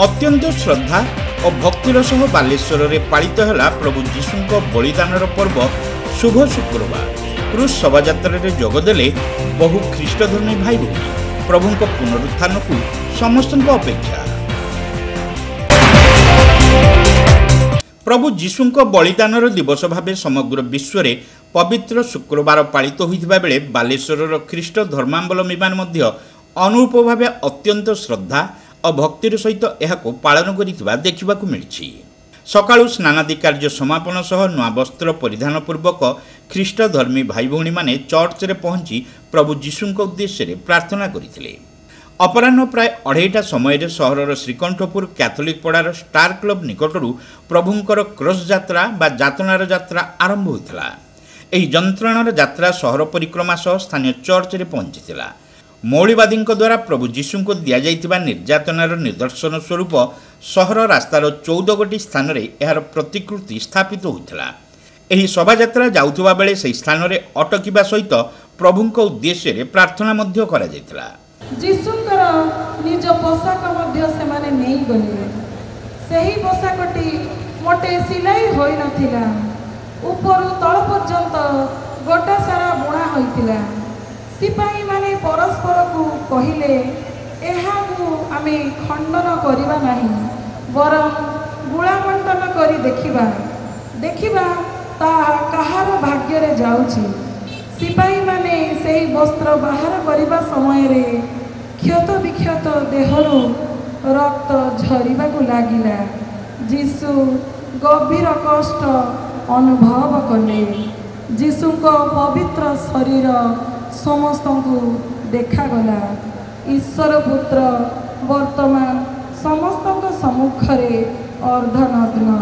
अत्यंत श्रद्धा और भक्तिर सह बालेश्वर में पालित है प्रभु जीशुଙ୍କ बलिदानर पर्व शुभ शुक्रवार। क्रूज शोभायात्रा जोगदेले बहु ख्रीष्टधर्मी भाई भौणी। प्रभु पुनरुत्थान को समस्त अपेक्षा। प्रभु जीशुଙ୍କ बलिदानर दिवस भाव समग्र विश्व में पवित्र शुक्रवार पालित होता बेले बालेश्वर ख्रीष्ट धर्मावलम्बी मान अनुरूप भाव अत्यंत श्रद्धा और भक्तिर सहित यह पालन करिथिबा देखिबाकु मिलिछि। सकाळु स्नानादि कार्य समापन सह नवा वस्त्र परिधान पूर्वक ख्रीष्टधर्मी भाई भौणी माने चर्च रे पहुंची प्रभु जीशुଙ୍କ उद्देश्य रे प्रार्थना करिथिले। अपराह्न प्राय 2:30 समय सहरर Shrikanthpur Catholic पड़ार star club निकटरू प्रभुंकर cross यात्रा बा जातनार यात्रा आरंभ होइथिला। एही जंत्रणार यात्रा सहर परिक्रमा सह स्थानीय चर्च रे पहुंचीथिला। मौलवादी द्वारा प्रभु जीशु को दि जाइथिबा निर्यातनार निदर्शन स्वरूप सहर रास्तार 14 गोटी स्थान रे एहार प्रतिकृति स्थापित होइथिला। एही शोभायात्रा जाउथुबा बेले से स्थान रे अटकिबा सहित प्रभुंक उद्देश्य रे प्रार्थना मध्य करा जाइथिला। जीशुଙ୍କର निज पोशाक मध्य से माने नेई गले। सेही पोशाकटी मोटे सिलाई होई नथिला। उपरु तळ पर्यंत गोटा सारा बुणा होइथिला। सिपाही माने परस्पर को कहिले आमे खंडन करिबा नाही वरम गुलामंडन करी देखिबा ता कहार भाग्य रे जाउची। सिपाही माने सेही वस्त्र बाहर करिबा समय रे क्षत विक्षत देहरु रक्त झरिबा को लागिला। जीशु गभीर कष्ट अनुभव कले। जीशुको पवित्र शरीर समस्त को देखागला। ईश्वर पुत्र वर्तमान समस्त सम्मुखरे अर्धनग्न।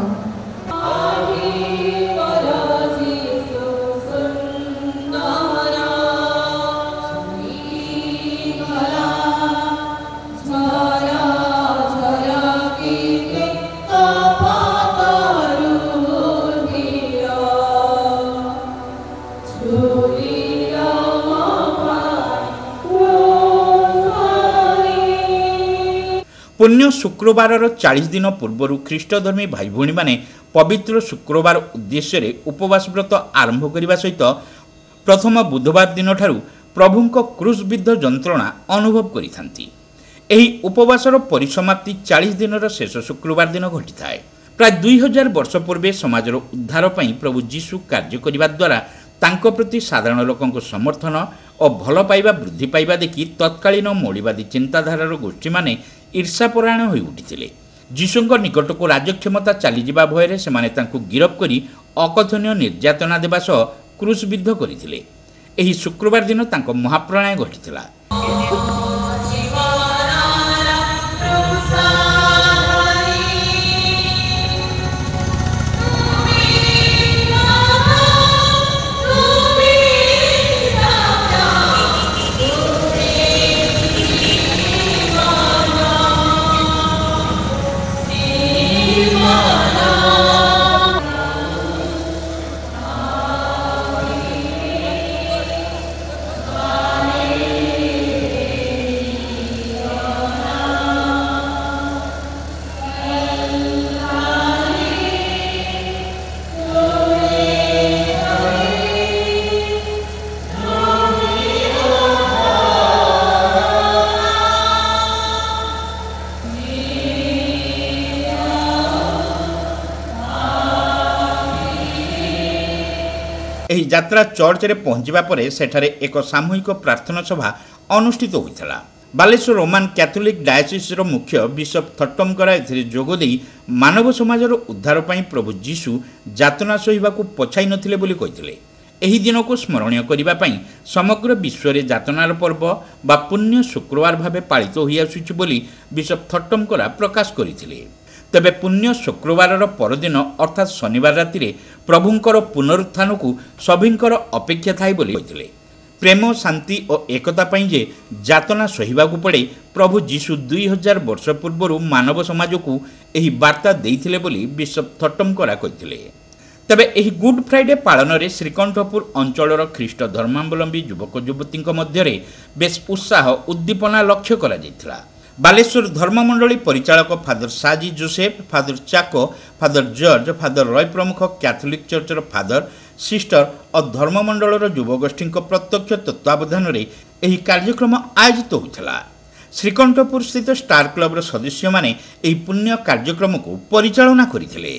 पुण्य शुक्रवार 40 दिन पूर्व ख्रीष्टधर्मी भाई भौणी माने पवित्र शुक्रवार उद्देश्य रे उपवास व्रत आरंभ करने सहित प्रथम बुधवार दिन ठारू प्रभुंक क्रूसविद्ध जंत्रणा अनुभव करिथांती। एही उपवासर परिसमाप्ति 40 दिन शेष शुक्रवार दिन घटिथाए। प्राय 2000 वर्ष पूर्वे समाजर उद्धार पई प्रभु जीशु कार्य करिबा द्वारा तांको प्रति साधारण लोकंको समर्थन और भल पाइबा वृद्धि पाइबा देखि तत्कालीन मौलवादी चिंताधारार गोष्ठी माने ईर्षापरायण होई उठिथिले। जीशुଙ୍କ निकटको राजक्षमता चलीजा भୟରେ ସେମାନେ ତାଙ୍କୁ ଗିରଫ କରି ଅକଥନୀୟ ନିର୍ଯାତନା ଦେବା ସହ କ୍ରୁଶବିଦ୍ଧ କରିଥିଲେ। ଏହି ଶୁକ୍ରବାର ଦିନ ତାଙ୍କ ମହାପ୍ରଳୟ ଘଟିଥିଲା। एही यात्रा चर्च रे पहुंचवा परे सेठारे एक सामूहिक प्रार्थना सभा अनुष्ठित होइथला। बालेश्वर रोमान कैथोलिक डायोसिस रो मुख्य बिशप थट्टमकरा एथिरे जोगदेई मानव समाजर उद्धार पई प्रभु जीशु यातना सहिबाकू पछाई नथिले बोली कहिथिले। एही दिन को स्मरणीय करिबा पई समग्र विश्व रे यातनार पर्व बा पुण्य शुक्रवार भाबे पालित होई आसुछि बोली बिशप थट्टमकरा प्रकाश करिथिले। तेबे पुण्य शुक्रवार परदिन अर्थात शनिवार राति रे प्रभुंकर पुनरुत्थान को सभिंकर अपेक्षा थाई बोली कहिथिले। प्रेम शांति और एकता पई जे यातना सहिबाकू पड़े प्रभु जीशु 2000 वर्ष पूर्व मानव समाज को एही वार्ता देइथिले बोली बिशप थट्टमकरा कहिथिले। तेबे एही गुड फ्राइडे पालन में श्रीकंठपुर अंचल ख्रीष्ट धर्मावलम्बी युवक युवती मध्य बेस उत्साह उद्दीपना लक्ष्य करा जायथिला। ବାଲେଶ୍ୱର ଧର୍ମମଣ୍ଡଳୀ ପରିଚାଳକ ଫାଦର ସାଜି Joseph, father Chacko, father George, father Roy ପ୍ରମୁଖ କ୍ୟାଥୋଲିକ ଚର୍ଚ୍ଚର ଫାଦର, ସିଷ୍ଟର ଓ ଧର୍ମମଣ୍ଡଳର ଯୁବଗୋଷ୍ଠୀଙ୍କ ପ୍ରତ୍ୟକ୍ଷ ତତ୍ତ୍ୱାବଧାନରେ ଏହି କାର୍ଯ୍ୟକ୍ରମ ଆୟୋଜିତ ହୋଇଥିଲା। ଶ୍ରୀକଣ୍ଠପୁର ସ୍ଥିତ ଷ୍ଟାର କ୍ଲବର ସଦସ୍ୟମାନେ ଏହି ପୁଣ୍ୟ କାର୍ଯ୍ୟକ୍ରମକୁ ପରିଚାଳନା କରିଥିଲେ।